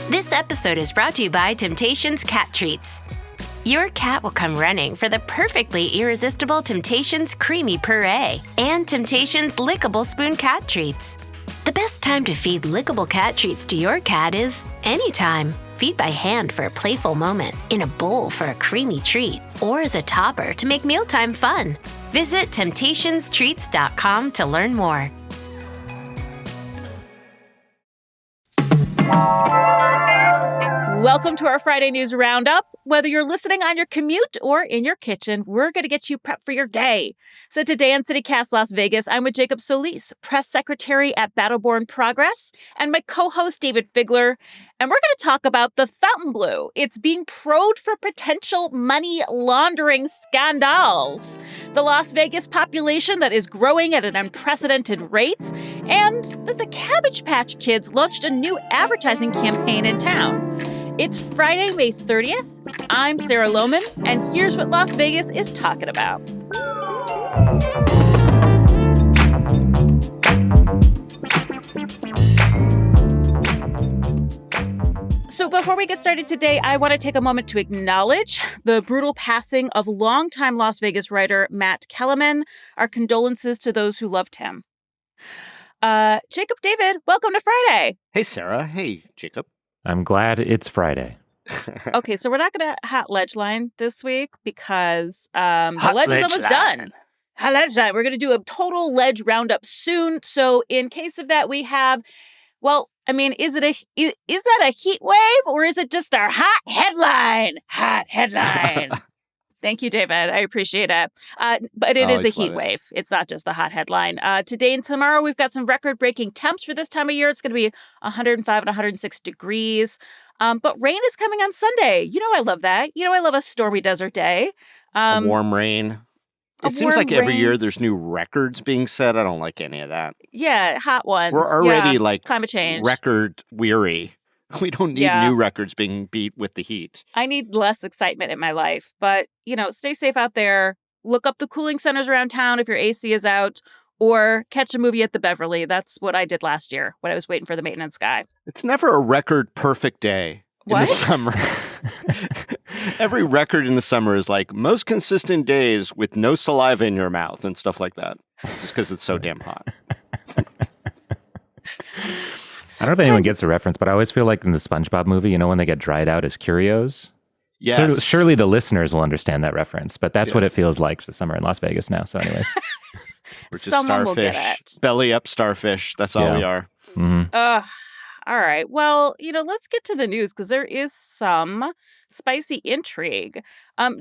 This episode is brought to you by Temptations Cat Treats. Your cat will come running for the perfectly irresistible Temptations Creamy Puree and Temptations Lickable Spoon Cat Treats. The best time to feed lickable cat treats to your cat is anytime. Feed by hand for a playful moment, in a bowl for a creamy treat, or as a topper to make mealtime fun. Visit temptationstreats.com to learn more. Welcome to our Friday News Roundup. Whether you're listening on your commute or in your kitchen, we're going to get you prepped for your day. So today on CityCast Las Vegas, I'm with Jacob Solis, press secretary at Battleborn Progress, and my co-host David Figler. And we're going to talk about the Fontainebleau. It's being probed for potential money laundering scandals, the Las Vegas population that is growing at an unprecedented rate, and that the Cabbage Patch Kids launched a new advertising campaign in town. It's Friday, May 30th. I'm Sarah Lohman, and here's what Las Vegas is talking about. So before we get started today, I want to take a moment to acknowledge the brutal passing of longtime Las Vegas writer Matt Kellerman. Our condolences to those who loved him. Jacob, David, welcome to Friday. Hey, Sarah. Hey, Jacob. I'm glad it's Friday. Okay, so we're not going to hot ledge line this week because the ledge is almost done. Hot ledge line. We're going to do a total ledge roundup soon. So in case of that, we have, well, I mean, is that a heat wave or is it just our hot headline? Hot headline. Thank you, David. I appreciate it. But it is a heat wave. It's not just the hot headline. Today and tomorrow, we've got some record-breaking temps for this time of year. It's going to be 105 and 106 degrees. But rain is coming on Sunday. You know I love that. You know I love a stormy desert day. A warm rain. It seems like every year there's new records being set. I don't like any of that. Yeah, hot ones. We're already climate change. Record weary. We don't need new records being beat with the heat. I need less excitement in my life. But, stay safe out there. Look up the cooling centers around town if your AC is out, or catch a movie at the Beverly. That's what I did last year when I was waiting for the maintenance guy. It's never a record perfect day in the summer. Every record in the summer is like most consistent days with no saliva in your mouth and stuff like that. Just because it's so damn hot. I don't know if anyone gets the reference, but I always feel like in the SpongeBob movie, when they get dried out as Curios? Yes. So surely the listeners will understand that reference, but that's what it feels like for summer in Las Vegas now. So anyways. We're just Someone starfish. Will get it. Belly up starfish. That's all we are. Mm-hmm. All right. Well, let's get to the news because there is some spicy intrigue.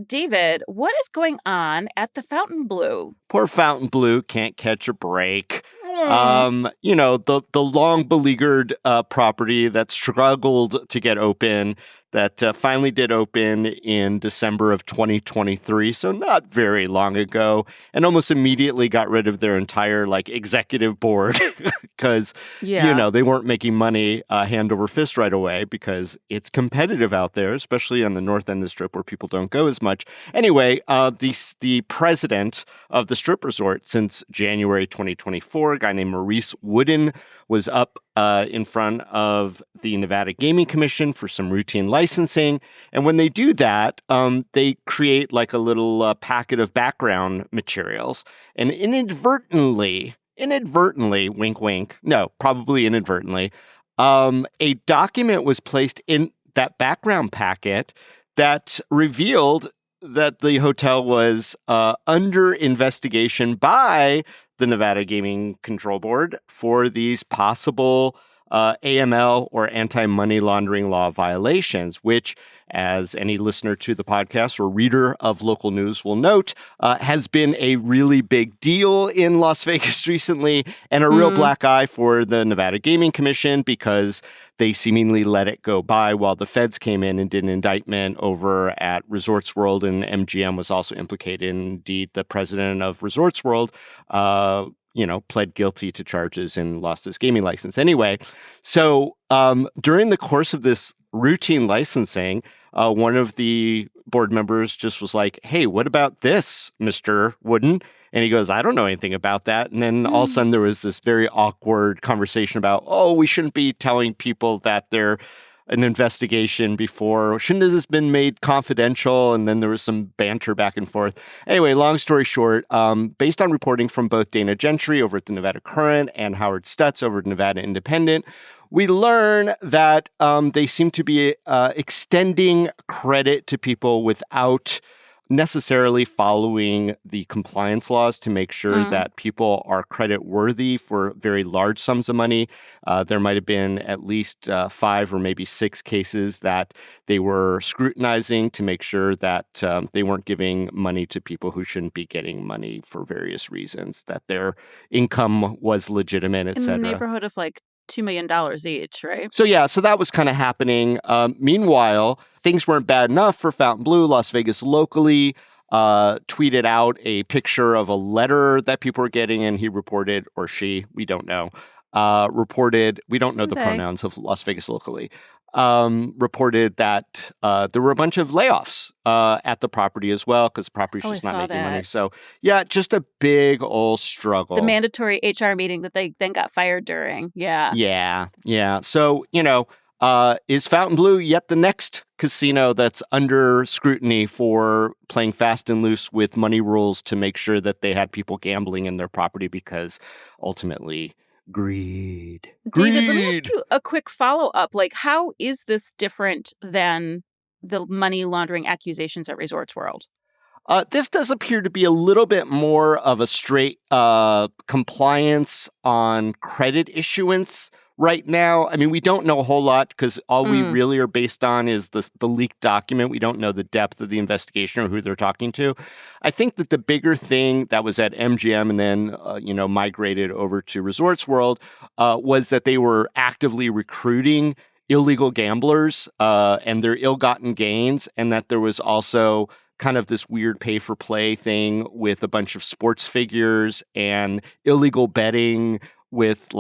David, what is going on at the Fontainebleau? Poor Fontainebleau can't catch a break. The long beleaguered property that struggled to get open, that finally did open in December of 2023, so not very long ago, and almost immediately got rid of their entire executive board because they weren't making money hand over fist right away because it's competitive out there, especially on the north end of the strip where people don't go as much. Anyway, the president of the strip resort since January 2024, a guy named Maurice Wooden, was up in front of the Nevada Gaming Commission for some routine licensing. And when they do that, they create a little packet of background materials. And inadvertently, wink, wink, no, probably inadvertently, a document was placed in that background packet that revealed that the hotel was under investigation by the Nevada Gaming Control Board for these possible AML or anti-money laundering law violations, which, as any listener to the podcast or reader of local news will note, has been a really big deal in Las Vegas recently and a real black eye for the Nevada Gaming Commission because they seemingly let it go by while the feds came in and did an indictment over at Resorts World, and MGM was also implicated. Indeed, the president of Resorts World, pled guilty to charges and lost his gaming license. Anyway, so during the course of this routine licensing, one of the board members just was like, "Hey, what about this, Mr. Wooden?" And he goes, "I don't know anything about that." And then all of a sudden there was this very awkward conversation about, we shouldn't be telling people that they're an investigation before. Shouldn't this have been made confidential? And then there was some banter back and forth. Anyway, long story short, based on reporting from both Dana Gentry over at the Nevada Current and Howard Stutz over at Nevada Independent, we learn that they seem to be extending credit to people without necessarily following the compliance laws to make sure that people are credit worthy for very large sums of money. There might have been at least 5 or maybe 6 cases that they were scrutinizing to make sure that they weren't giving money to people who shouldn't be getting money for various reasons, that their income was legitimate, et cetera. In the neighborhood of like $2 million each, right? So that was kind of happening. Meanwhile, things weren't bad enough for Fontainebleau. Las Vegas locally tweeted out a picture of a letter that people were getting, and he reported, or she, we don't know, we don't know the pronouns of Las Vegas locally, reported that there were a bunch of layoffs at the property as well, because the property's just not making money. So, yeah, just a big old struggle. The mandatory HR meeting that they then got fired during. Yeah. Yeah. So, is Fontainebleau yet the next casino that's under scrutiny for playing fast and loose with money rules to make sure that they had people gambling in their property because ultimately greed. David, let me ask you a quick follow-up. Like, how is this different than the money laundering accusations at Resorts World? This does appear to be a little bit more of a straight compliance on credit issuance right now. I mean, we don't know a whole lot because all we really are based on is the leaked document. We don't know the depth of the investigation or who they're talking to. I think that the bigger thing that was at MGM and then, migrated over to Resorts World was that they were actively recruiting illegal gamblers and their ill-gotten gains, and that there was also kind of this weird pay-for-play thing with a bunch of sports figures and illegal betting with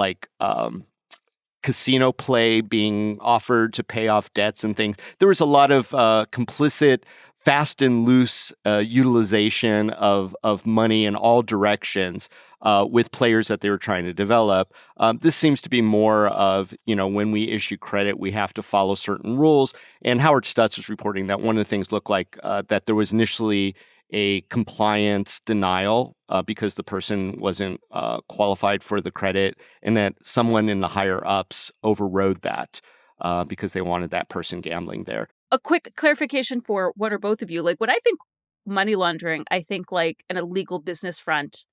casino play being offered to pay off debts and things. There was a lot of complicit, fast and loose utilization of money in all directions with players that they were trying to develop. This seems to be more of, when we issue credit, we have to follow certain rules. And Howard Stutz was reporting that one of the things looked like that there was initially a compliance denial because the person wasn't qualified for the credit, and that someone in the higher ups overrode that because they wanted that person gambling there. A quick clarification for one or both of you. Like, when I think money laundering, I think like an illegal business front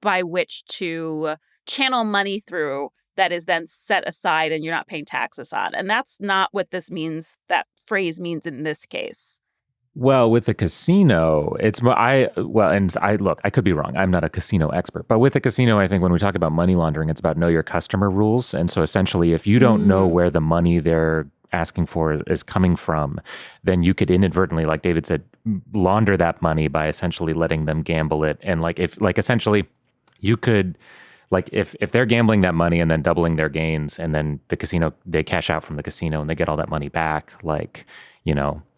by which to channel money through that is then set aside and you're not paying taxes on. And that's not what this means, that phrase means in this case. Well, with a casino, I could be wrong. I'm not a casino expert, but with a casino, I think when we talk about money laundering, it's about know your customer rules. And so essentially, if you don't know where the money they're asking for is coming from, then you could inadvertently, like David said, launder that money by essentially letting them gamble it. And essentially you could, if they're gambling that money and then doubling their gains, and then the casino, they cash out from the casino and they get all that money back,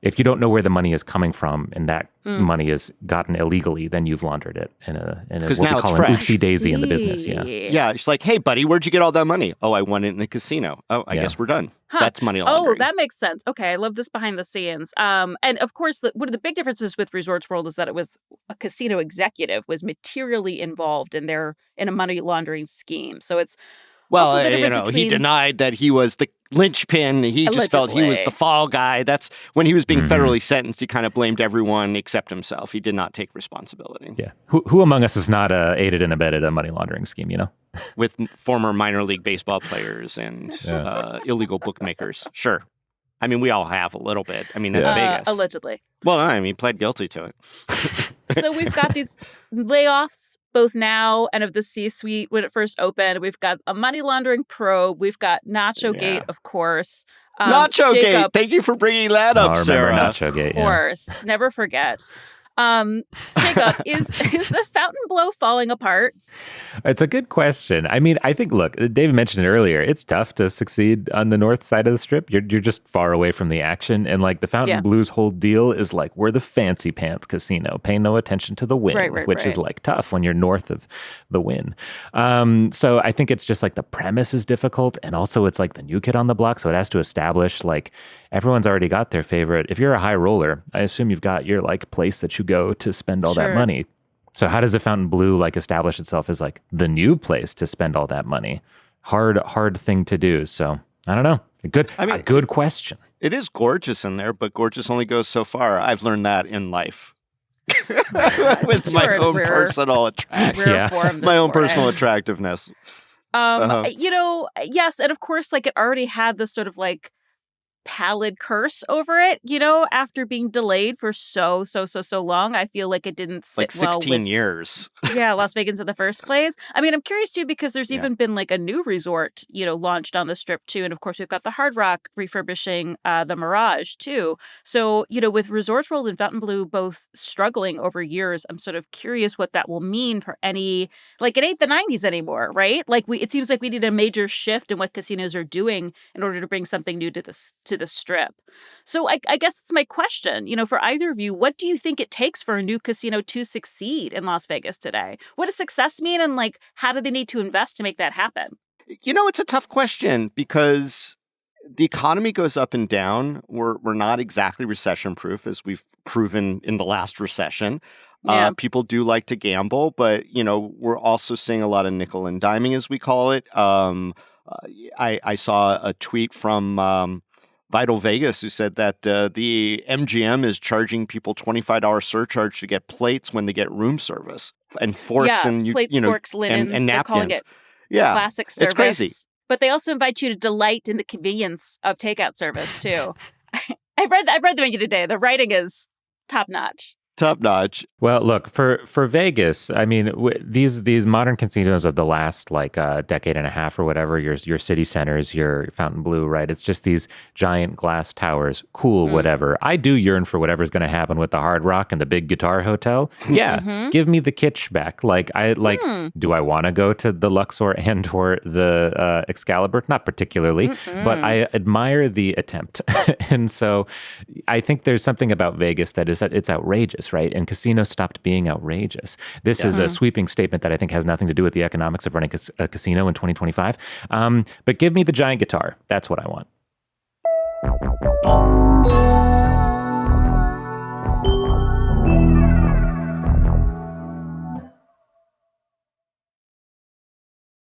if you don't know where the money is coming from and that money is gotten illegally, then you've laundered it in what we call an oopsie daisy in the business. Yeah. It's like, hey, buddy, where'd you get all that money? Oh, I won it in the casino. Oh, I guess we're done. Huh. That's money laundering. Oh, that makes sense. Okay, I love this behind the scenes. And of course, one of the big differences with Resorts World is that it was a casino executive was materially involved in a money laundering scheme. So it's he denied that he was the linchpin. He just felt he was the fall guy. That's when he was being federally sentenced. He kind of blamed everyone except himself. He did not take responsibility. Yeah. Who among us is not aided and abetted a money laundering scheme, With former minor league baseball players and illegal bookmakers. Sure. I mean, we all have a little bit. I mean, that's Vegas. Allegedly. Well, I mean, pled guilty to it. So we've got these layoffs both now and of the C-suite when it first opened. We've got a money laundering probe. We've got Nacho Gate, of course. Nacho Gate. Thank you for bringing that up, Sarah. Nacho Gate. Of course. Never forget. Jacob, is the Fontainebleau falling apart? It's a good question. I mean, I think, look, Dave mentioned it earlier. It's tough to succeed on the north side of the strip. You're just far away from the action. And like the Fontainebleau's whole deal is like, we're the fancy pants casino. Pay no attention to the win, which is like tough when you're north of the win. So I think it's just like the premise is difficult. And also it's like the new kid on the block. So it has to establish like everyone's already got their favorite. If you're a high roller, I assume you've got your like place that you go to spend all that money. So how does the Fontainebleau like establish itself as like the new place to spend all that money? Hard thing to do. So I don't know. A good question. It is gorgeous in there, but gorgeous only goes so far. I've learned that in life. With my own personal personal attractiveness. Yes, and of course, like it already had this sort of like pallid curse over it, after being delayed for so long. I feel like it didn't sit like 16 years. Las Vegas in the first place. I mean, I'm curious too, because there's even been like a new resort, launched on the strip too. And of course, we've got the Hard Rock refurbishing the Mirage too. So, with Resorts World and Fontainebleau both struggling over years, I'm sort of curious what that will mean for any, like it ain't the 90s anymore, right? Like it seems like we need a major shift in what casinos are doing in order to bring something new to the strip. So I guess it's my question, for either of you, what do you think it takes for a new casino to succeed in Las Vegas today? What does success mean? And like, how do they need to invest to make that happen? It's a tough question because the economy goes up and down. We're not exactly recession proof, as we've proven in the last recession. People do like to gamble, but, we're also seeing a lot of nickel and diming, as we call it. I saw a tweet from Vital Vegas, who said that the MGM is charging people $25 surcharge to get plates when they get room service and forks and plates, forks, linens, and napkins. They're calling it classic service. It's crazy. But they also invite you to delight in the convenience of takeout service too. I've read the menu today. The writing is top notch. Top notch. Well, look, for Vegas, I mean, these modern casinos of the last like decade and a half or whatever, your city centers, your Fontainebleau, right? It's just these giant glass towers. Cool, whatever. I do yearn for whatever's going to happen with the Hard Rock and the big guitar hotel. Yeah, give me the kitsch back. Like, do I want to go to the Luxor and or the Excalibur? Not particularly, but I admire the attempt. And so I think there's something about Vegas that it's outrageous. Right? And casinos stopped being outrageous. This is a sweeping statement that I think has nothing to do with the economics of running a casino in 2025. But give me the giant guitar. That's what I want.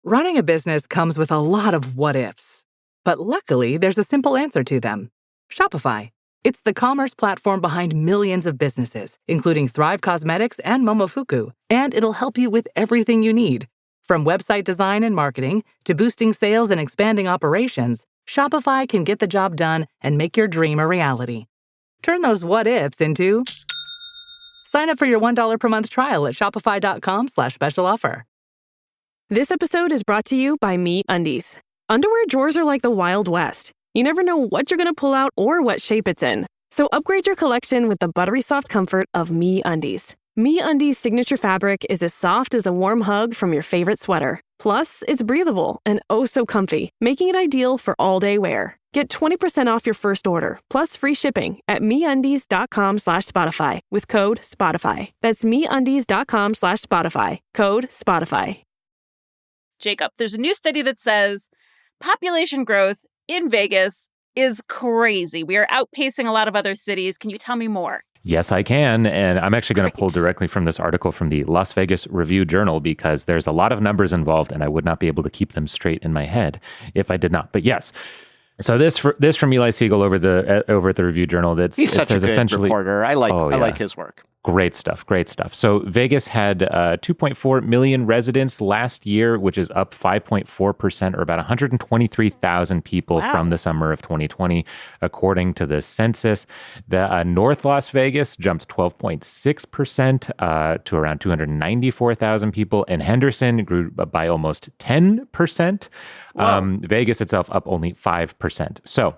Running a business comes with a lot of what ifs. But luckily, there's a simple answer to them. Shopify. It's the commerce platform behind millions of businesses, including Thrive Cosmetics and Momofuku, and it'll help you with everything you need. From website design and marketing to boosting sales and expanding operations, Shopify can get the job done and make your dream a reality. Turn those what-ifs into... Sign up for your $1 per month trial at shopify.com/special offer. This episode is brought to you by MeUndies. Underwear drawers are like the Wild West. You never know what you're going to pull out or what shape it's in. So upgrade your collection with the buttery soft comfort of MeUndies. MeUndies' signature fabric is as soft as a warm hug from your favorite sweater. Plus, it's breathable and oh so comfy, making it ideal for all-day wear. Get 20% off your first order, plus free shipping at MeUndies.com/Spotify with code SPOTIFY. That's MeUndies.com/Spotify, code SPOTIFY. Jacob, there's a new study that says population growth in Vegas is crazy. We are outpacing a lot of other cities. Can you tell me more? Yes, I can. And I'm actually going to pull directly from this article from the Las Vegas Review-Journal because there's a lot of numbers involved and I would not be able to keep them straight in my head if I did not. But yes. So this from Eli Siegel over at the Review-Journal. He's such a good reporter. I like his work. Great stuff. So Vegas had 2.4 million residents last year, which is up 5.4%, or about 123,000 people from the summer of 2020, according to the census. The North Las Vegas jumped 12.6% to around 294,000 people, and Henderson grew by almost 10%. Vegas itself up only 5%. So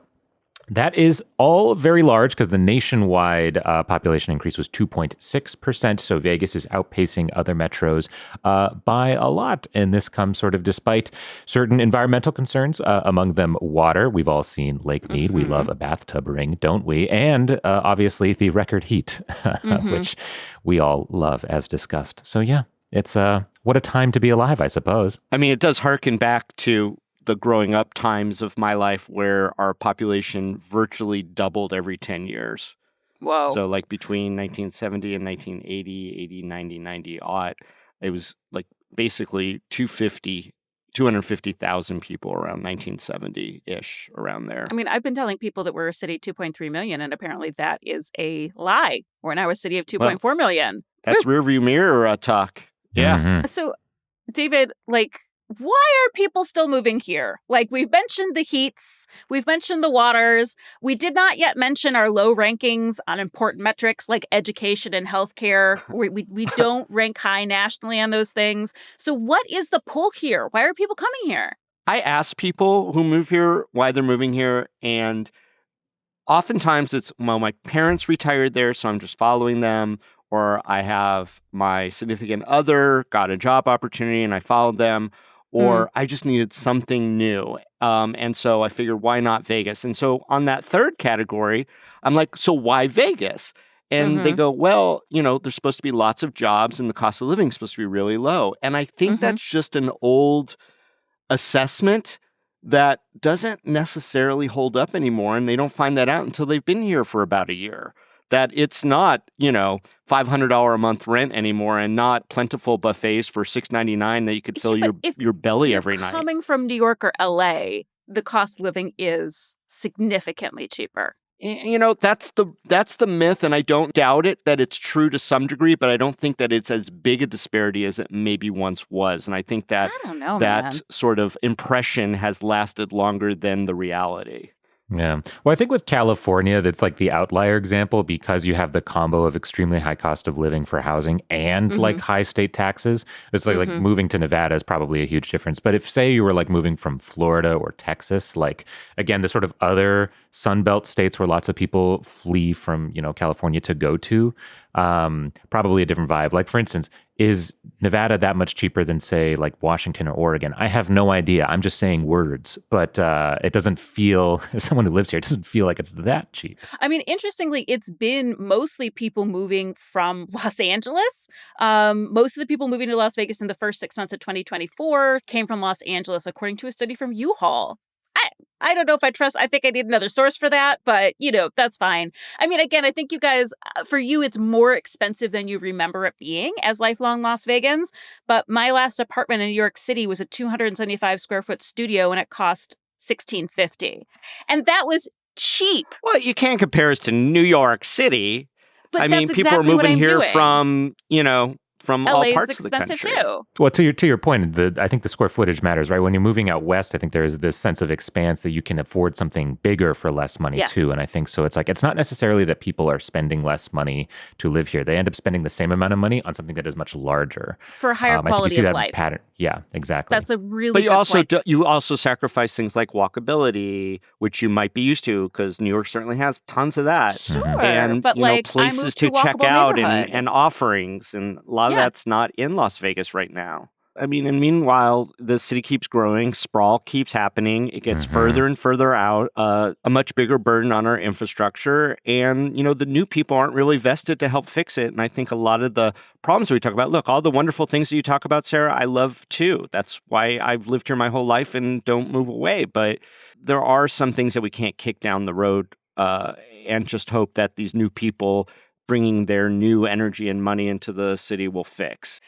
That is all very large because the nationwide population increase was 2.6%. So Vegas is outpacing other metros by a lot. And this comes sort of despite certain environmental concerns, among them water. We've all seen Lake Mead. We love a bathtub ring, don't we? And obviously the record heat, which we all love as discussed. So yeah, it's what a time to be alive, I suppose. I mean, it does harken back to the growing up times of my life where our population virtually doubled every 10 years. Whoa. So like between 1970 and 1980, 80, 90, 90 odd, it was like basically 250,000 people around 1970-ish, around there. I mean, I've been telling people that we're a city 2.3 million, and apparently that is a lie. We're now a city of 2.4 million. That's rearview mirror talk. Yeah. Mm-hmm. So, David, like, why are people still moving here? Like, we've mentioned the heats, we've mentioned the waters. We did not yet mention our low rankings on important metrics like education and healthcare. We don't rank high nationally on those things. So what is the pull here? Why are people coming here? I ask people who move here why they're moving here, and oftentimes it's, well, my parents retired there, so I'm just following them, or I have my significant other got a job opportunity and I followed them, or I just needed something new. And so I figured, why not Vegas? And so on that third category, I'm like, so why Vegas? And they go, well, you know, there's supposed to be lots of jobs and the cost of living is supposed to be really low. And I think that's just an old assessment that doesn't necessarily hold up anymore. And they don't find that out until they've been here for about a year. That it's not, you know, $500 a month rent anymore, and not plentiful buffets for $6.99 that you could fill your belly every night. Coming from New York or LA, the cost of living is significantly cheaper. You know, that's the myth, and I don't doubt it that it's true to some degree, but I don't think that it's as big a disparity as it maybe once was. And I think that I don't know, that sort of impression has lasted longer than the reality. Yeah. Well, I think with California, that's like the outlier example because you have the combo of extremely high cost of living for housing and like high state taxes. It's like moving to Nevada is probably a huge difference. But if, say, you were like moving from Florida or Texas, like, again, the sort of other Sunbelt states where lots of people flee from, you know, California to go to, probably a different vibe. Like, for instance, is Nevada that much cheaper than, say, like Washington or Oregon? I have no idea. I'm just saying words, but it doesn't feel, as someone who lives here, it doesn't feel like it's that cheap. I mean, interestingly, it's been mostly people moving from Los Angeles. Most of the people moving to Las Vegas in the first 6 months of 2024 came from Los Angeles, according to a study from U-Haul. I don't know if I trust. I think I need another source for that, but, you know, that's fine. I mean, again, I think you guys, for you, it's more expensive than you remember it being as lifelong Las Vegans. But my last apartment in New York City was a 275 square foot studio, and it cost $1,650. And that was cheap. Well, you can't compare us to New York City. But I mean, that's people are exactly what moving I'm here doing. from, you know, from all LA parts is of the country. expensive too. Well, to your point, I think the square footage matters, right? When you're moving out west, I think there's this sense of expanse that you can afford something bigger for less money too. And I think so. It's like, it's not necessarily that people are spending less money to live here. They end up spending the same amount of money on something that is much larger. For higher quality I think you see of that life. pattern. Yeah, exactly. That's a really But you good also point. you also sacrifice things like walkability, which you might be used to because New York certainly has tons of that. Sure, And but you know, like, I places moved to to a check walkable out neighborhood. and offerings, and a lot of that's not in Las Vegas right now. I mean, and meanwhile, the city keeps growing, sprawl keeps happening, it gets further and further out, a much bigger burden on our infrastructure, and, you know, the new people aren't really vested to help fix it. And I think a lot of the problems we talk about, look, all the wonderful things that you talk about, Sarah, I love too. That's why I've lived here my whole life and don't move away. But there are some things that we can't kick down the road and just hope that these new people bringing their new energy and money into the city will fix.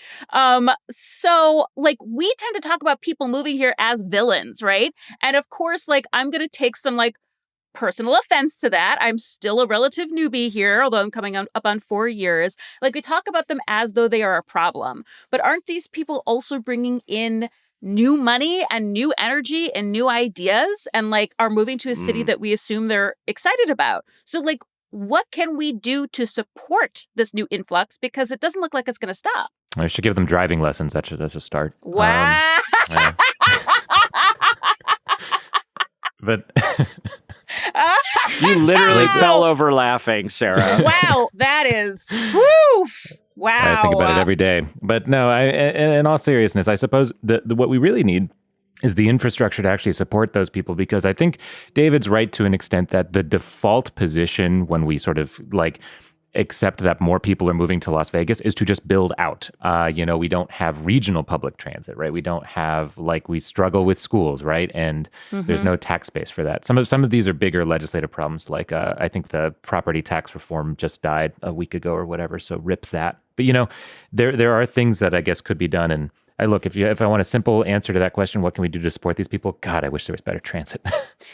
So, like, we tend to talk about people moving here as villains, right? And of course, like, I'm going to take some, like, personal offense to that. I'm still a relative newbie here, although I'm coming up on 4 years. Like, we talk about them as though they are a problem. But aren't these people also bringing in new money and new energy and new ideas, and, like, are moving to a city that we assume they're excited about? So, like, what can we do to support this new influx? Because it doesn't look like it's going to stop. I should give them driving lessons. That's a start. Wow. But You literally fell over laughing, Sarah. Wow, that is, woof. Wow. I think about it every day. But no, in all seriousness, I suppose what we really need is the infrastructure to actually support those people, because I think David's right to an extent that the default position when we sort of like accept that more people are moving to Las Vegas is to just build out. We don't have regional public transit, right? We don't have, we struggle with schools, right? And there's no tax base for that. Some of these are bigger legislative problems, like I think the property tax reform just died a week ago or whatever, so rip that. But there are things that I guess could be done, and if I want a simple answer to that question, what can we do to support these people? God, I wish there was better transit.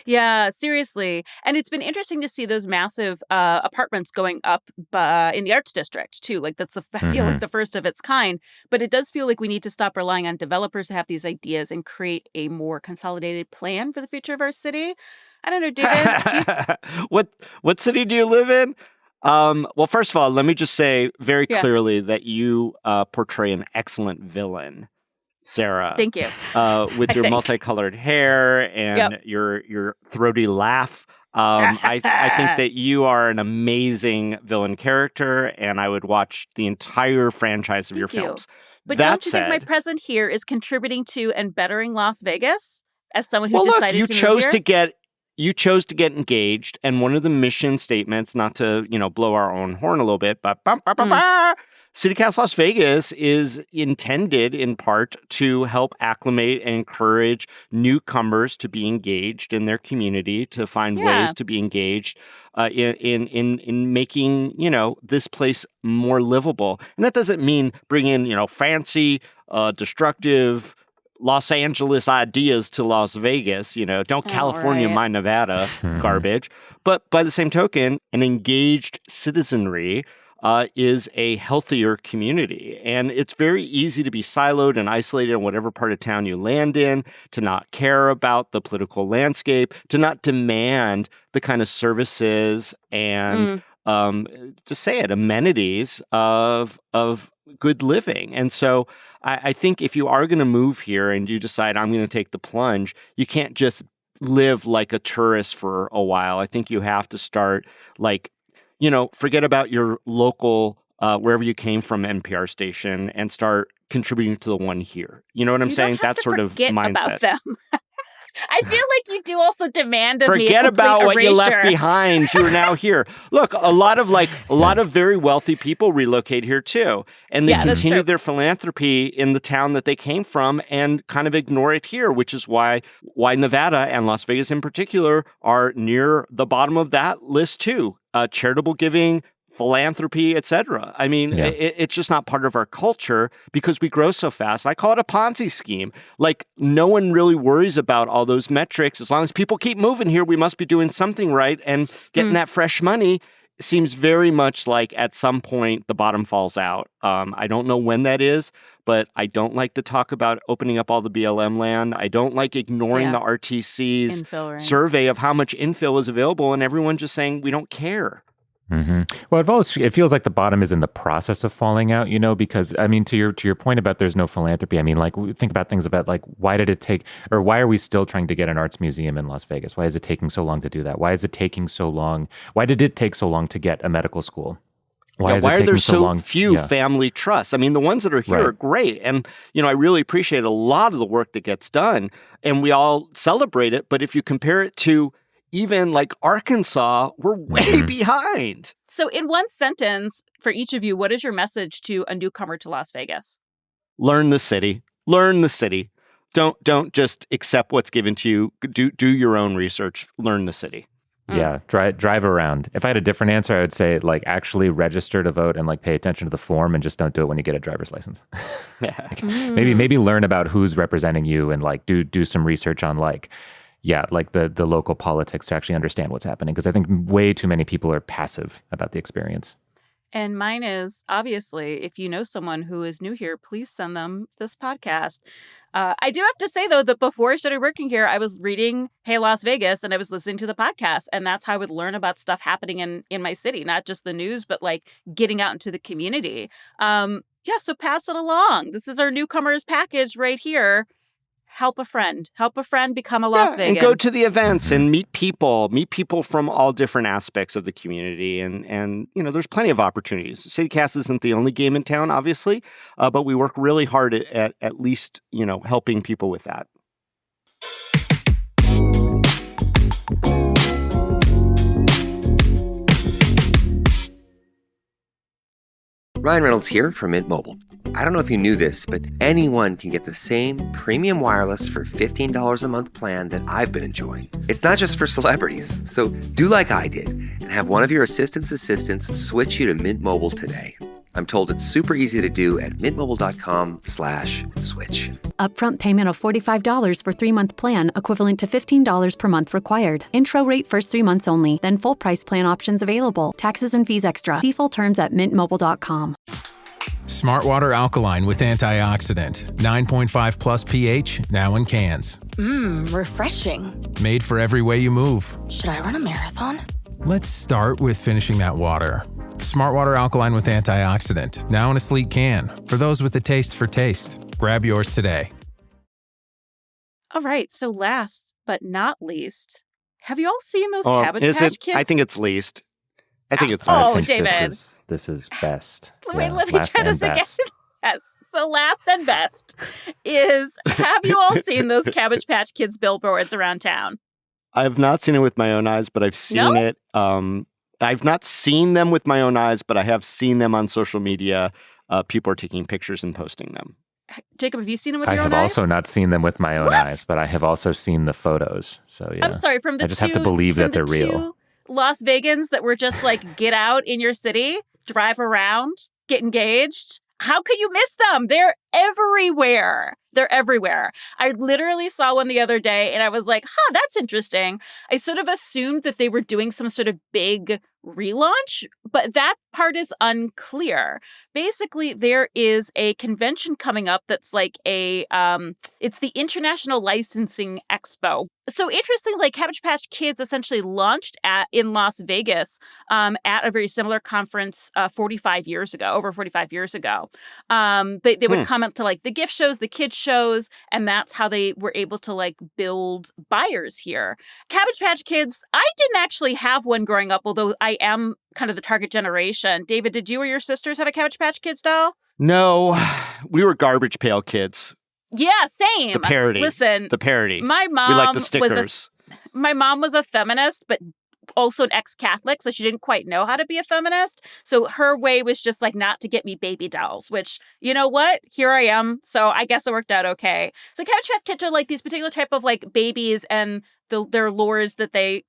Yeah, seriously. And it's been interesting to see those massive apartments going up in the Arts District, too. Like, I feel like the first of its kind. But it does feel like we need to stop relying on developers to have these ideas and create a more consolidated plan for the future of our city. I don't know, David. What city do you live in? Well, first of all, let me just say very clearly that you portray an excellent villain, Sarah. Thank you. With your multicolored hair and your throaty laugh. I think that you are an amazing villain character, and I would watch the entire franchise of your films. But don't you think my presence here is contributing to and bettering Las Vegas as someone who decided to move here? You chose to get engaged, and one of the mission statements, not to, blow our own horn a little bit, but CityCast Las Vegas is intended in part to help acclimate and encourage newcomers to be engaged in their community, to find ways to be engaged in making, this place more livable. And that doesn't mean bring in, fancy, destructive Los Angeles ideas to Las Vegas, don't California my Nevada garbage. But by the same token, an engaged citizenry is a healthier community. And it's very easy to be siloed and isolated in whatever part of town you land in, to not care about the political landscape, to not demand the kind of services and to say it, amenities of good living. And so I think if you are going to move here and you decide I'm going to take the plunge, you can't just live like a tourist for a while. I think you have to start forget about your local, wherever you came from NPR station, and start contributing to the one here. You know what I'm saying? That sort of mindset. About them. I feel like you do also demand of me. Forget about what you left behind. You are now here. Look, a lot of very wealthy people relocate here too, and they continue their philanthropy in the town that they came from and kind of ignore it here, which is why Nevada and Las Vegas in particular are near the bottom of that list too. Charitable giving, philanthropy, etc. I mean, it's just not part of our culture because we grow so fast. I call it a Ponzi scheme. Like, no one really worries about all those metrics. As long as people keep moving here, we must be doing something right. And getting that fresh money seems very much like at some point the bottom falls out. I don't know when that is, but I don't like to talk about opening up all the BLM land. I don't like ignoring the RTC's survey of how much infill is available and everyone just saying we don't care. Well, it feels like the bottom is in the process of falling out, because I mean, to your point about there's no philanthropy. I mean, think about things about why did it take, or why are we still trying to get an arts museum in Las Vegas? Why is it taking so long to do that? Why is it taking so long? Why did it take so long to get a medical school? Why are there so few family trusts? I mean, the ones that are here are great. And, I really appreciate a lot of the work that gets done and we all celebrate it. But if you compare it to even Arkansas, we're way behind. So in one sentence, for each of you, what is your message to a newcomer to Las Vegas? Learn the city. Learn the city. Don't just accept what's given to you. Do your own research. Learn the city. Yeah, drive around. If I had a different answer, I would say actually register to vote and pay attention to the form and just don't do it when you get a driver's license. Maybe learn about who's representing you and do some research on the local politics to actually understand what's happening. Because I think way too many people are passive about the experience. And mine is, obviously, if you know someone who is new here, please send them this podcast. I do have to say, though, that before I started working here, I was reading Hey Las Vegas and I was listening to the podcast. And that's how I would learn about stuff happening in my city, not just the news, but getting out into the community. So pass it along. This is our newcomers package right here. help a friend, become a Las Vegas. And go to the events and meet people from all different aspects of the community. And there's plenty of opportunities. CityCast isn't the only game in town, obviously, but we work really hard at least, helping people with that. Ryan Reynolds here from Mint Mobile. I don't know if you knew this, but anyone can get the same premium wireless for $15 a month plan that I've been enjoying. It's not just for celebrities. So do like I did and have one of your assistants switch you to Mint Mobile today. I'm told it's super easy to do at mintmobile.com/switch. Upfront payment of $45 for 3-month plan, equivalent to $15 per month required. Intro rate first 3 months only, then full price plan options available. Taxes and fees extra. See full terms at mintmobile.com. Smart Water Alkaline with antioxidant. 9.5 plus pH, now in cans. Refreshing. Made for every way you move. Should I run a marathon? Let's start with finishing that water. Smart Water Alkaline with antioxidant, now in a sleek can. For those with a taste for taste. Grab yours today. All right, so last but not least, have you all seen those Cabbage Patch Kids? I think it's least. Oh, David. This is best. Wait, let me try this again. Yes. So last and best is, have you all seen those Cabbage Patch Kids billboards around town? I've not seen it with my own eyes, but I've seen it. I've not seen them with my own eyes, but I have seen them on social media. People are taking pictures and posting them. Jacob, have you seen them with your own eyes? I have also not seen them with my own eyes, but I have also seen the photos. So yeah. I'm sorry, I just have to believe that they're real. Las Vegans that were just like, get out in your city, drive around, get engaged. How could you miss them? They're everywhere. I literally saw one the other day and I was like, that's interesting. I sort of assumed that they were doing some sort of big relaunch, but that part is unclear. Basically, there is a convention coming up that's like it's the International Licensing Expo. So interestingly, like Cabbage Patch Kids essentially launched in Las Vegas at a very similar conference over 45 years ago. They would come up to like the gift shows, the kids shows, and that's how they were able to like build buyers here. Cabbage Patch Kids, I didn't actually have one growing up, although I am kind of the target generation. David, did you or your sisters have a Cabbage Patch Kids doll? No, we were Garbage Pail Kids. Yeah, same. The parody. Listen, the parody. My mom we like the stickers. My mom was a feminist, but also an ex-Catholic, so she didn't quite know how to be a feminist. So her way was just like not to get me baby dolls, which, you know what? Here I am. So I guess it worked out okay. So Cabbage Patch Kids are like these particular type of like babies and their lures that they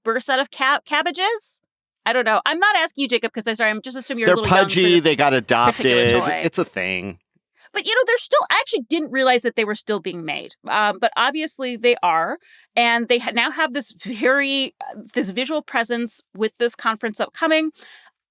burst out of cabbages. I don't know. I'm not asking you, Jacob, because I'm just assuming you're a little pudgy, young. they got adopted. It's a thing. But, they're still, I actually didn't realize that they were still being made. But obviously they are. And they now have this visual presence with this conference upcoming.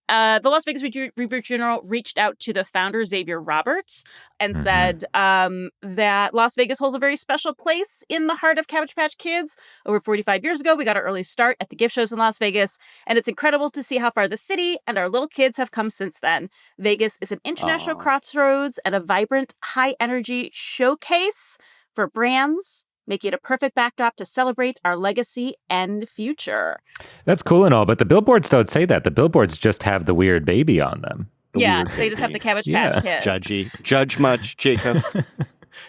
The Las Vegas Review Journal reached out to the founder, Xavier Roberts, and said that Las Vegas holds a very special place in the heart of Cabbage Patch Kids. Over 45 years ago, we got our early start at the gift shows in Las Vegas, and it's incredible to see how far the city and our little kids have come since then. Vegas is an international crossroads and a vibrant, high-energy showcase for brands, making it a perfect backdrop to celebrate our legacy and future. That's cool and all, but the billboards don't say that. The billboards just have the weird baby on them. They just have the Cabbage Patch Kids. Judgy. Judge much, Jacob.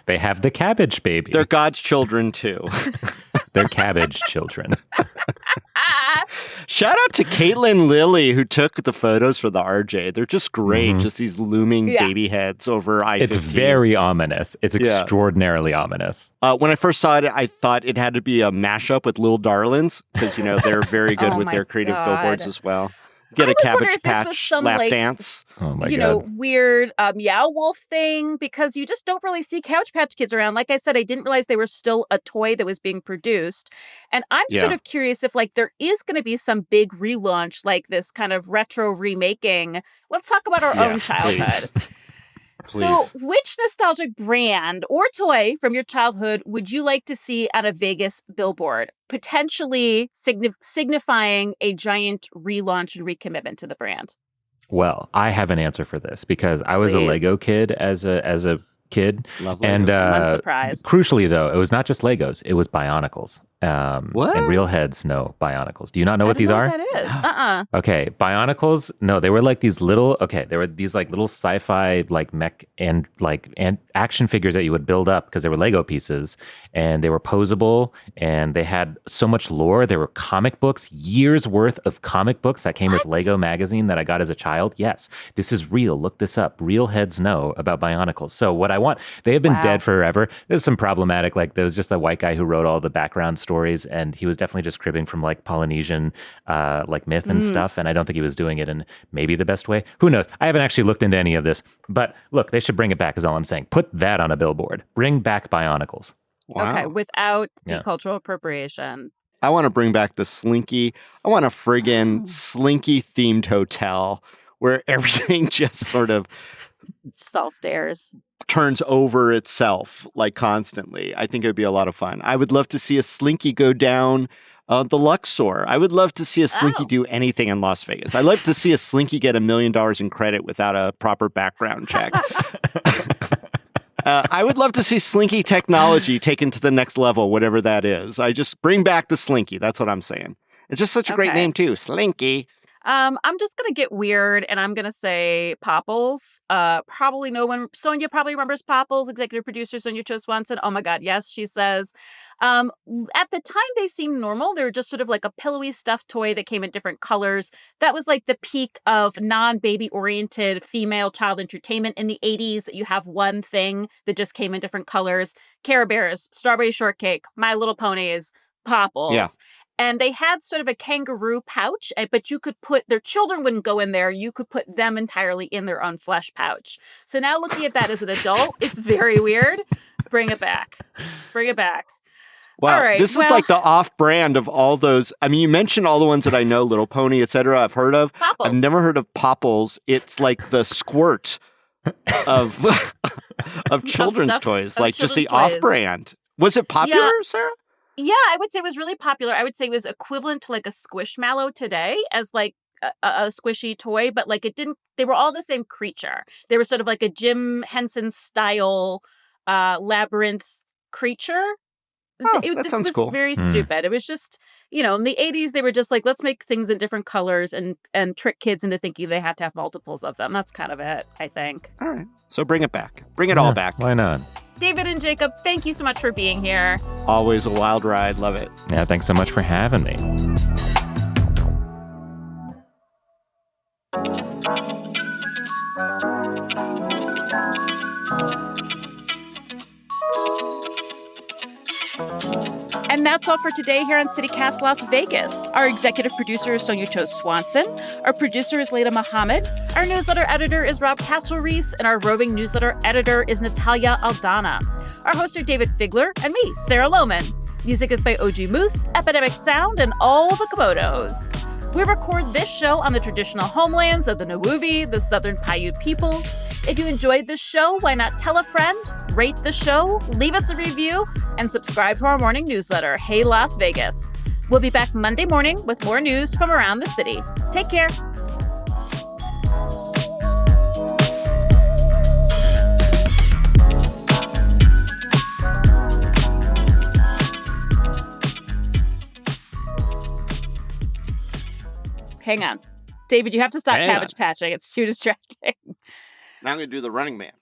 They have the Cabbage baby. They're God's children, too. They're Cabbage children. Shout out to Caitlin Lilly, who took the photos for the RJ. They're just great. Just these looming baby heads over I-50. It's very ominous. It's extraordinarily ominous. When I first saw it, I thought it had to be a mashup with Lil Darlings, because, they're very good with their creative billboards as well. Get a Cabbage Patch lap dance. Oh my God. Weird Meow Wolf thing, because you just don't really see Cabbage Patch Kids around. Like I said, I didn't realize they were still a toy that was being produced. And I'm sort of curious if there is going to be some big relaunch, like this kind of retro remaking. Let's talk about our own childhood. Please. So which nostalgic brand or toy from your childhood would you like to see on a Vegas billboard, potentially signifying a giant relaunch and recommitment to the brand? Well, I have an answer for this because I was a Lego kid as a kid. Lovely. And I'm unsurprised. crucially, though, it was not just Legos. It was Bionicles. What? And real heads know Bionicles. Do you not know what these are? I don't know what that is. Okay, Bionicles. No, they were like these little. Okay, they were these like little sci-fi like mech and action figures that you would build up because they were Lego pieces, and they were posable, and they had so much lore. There were comic books, years worth of comic books that came with Lego magazine that I got as a child. Yes, this is real. Look this up. Real heads know about Bionicles. So what I want, they have been dead forever. There's some problematic, like there was just a white guy who wrote all the background stories, and he was definitely just cribbing from like Polynesian like myth and stuff, and I don't think he was doing it in maybe the best way. Who knows? I haven't actually looked into any of this, but look, they should bring it back is all I'm saying. Put that on a billboard. Bring back Bionicles. Wow. Okay, without the cultural appropriation. I want to bring back the Slinky. I want a friggin' Slinky themed hotel where everything just sort of Just all stairs. turns over itself like constantly. I think it would be a lot of fun. I would love to see a Slinky go down the Luxor. I would love to see a Slinky do anything in Las Vegas. I'd love to see a Slinky get $1 million in credit without a proper background check. I would love to see Slinky technology taken to the next level, whatever that is. I just bring back the Slinky. That's what I'm saying. It's just such a great name too, Slinky. I'm just going to get weird and I'm going to say Popples. Probably no one. Sonia probably remembers Popples, executive producer Sonia Cho Swanson. Oh my God, yes, she says. At the time, they seemed normal. They were just sort of like a pillowy stuffed toy that came in different colors. That was like the peak of non-baby oriented female child entertainment in the 80s, that you have one thing that just came in different colors. Care Bears, Strawberry Shortcake, My Little Ponies, Popples. Yeah. And they had sort of a kangaroo pouch, but you could put, their children wouldn't go in there. You could put them entirely in their own flesh pouch. So now looking at that as an adult, it's very weird. Bring it back. Bring it back. Wow, all right, this is like the off-brand of all those. I mean, you mentioned all the ones that I know, Little Pony, etc. I've heard of. Popples. I've never heard of Popples. It's like the Squirt of of children's toys, like just the off-brand. Was it popular, Sarah? Yeah, I would say it was really popular. I would say it was equivalent to like a Squishmallow today as like a squishy toy, but like it didn't, they were all the same creature. They were sort of like a Jim Henson style labyrinth creature. Oh, that sounds cool. It was very stupid. It was just, you know, in the 80s, they were just like, let's make things in different colors and trick kids into thinking they have to have multiples of them. That's kind of it, I think. All right. So bring it back. Bring it all back. Why not? David and Jacob, thank you so much for being here. Always a wild ride. Love it. Yeah, thanks so much for having me. And that's all for today here on CityCast Las Vegas. Our executive producer is Sonia Cho Swanson. Our producer is Leila Mohammed. Our newsletter editor is Rob Castle-Reese. And our roving newsletter editor is Natalia Aldana. Our hosts are David Figler and me, Sarah Lohman. Music is by OG Moose, Epidemic Sound, and all the Komodos. We record this show on the traditional homelands of the Nawuvi, the Southern Paiute people. If you enjoyed this show, why not tell a friend, rate the show, leave us a review, and subscribe to our morning newsletter, Hey Las Vegas. We'll be back Monday morning with more news from around the city. Take care. Hang on. David, you have to stop cabbage patching. It's too distracting. Now I'm going to do the Running Man.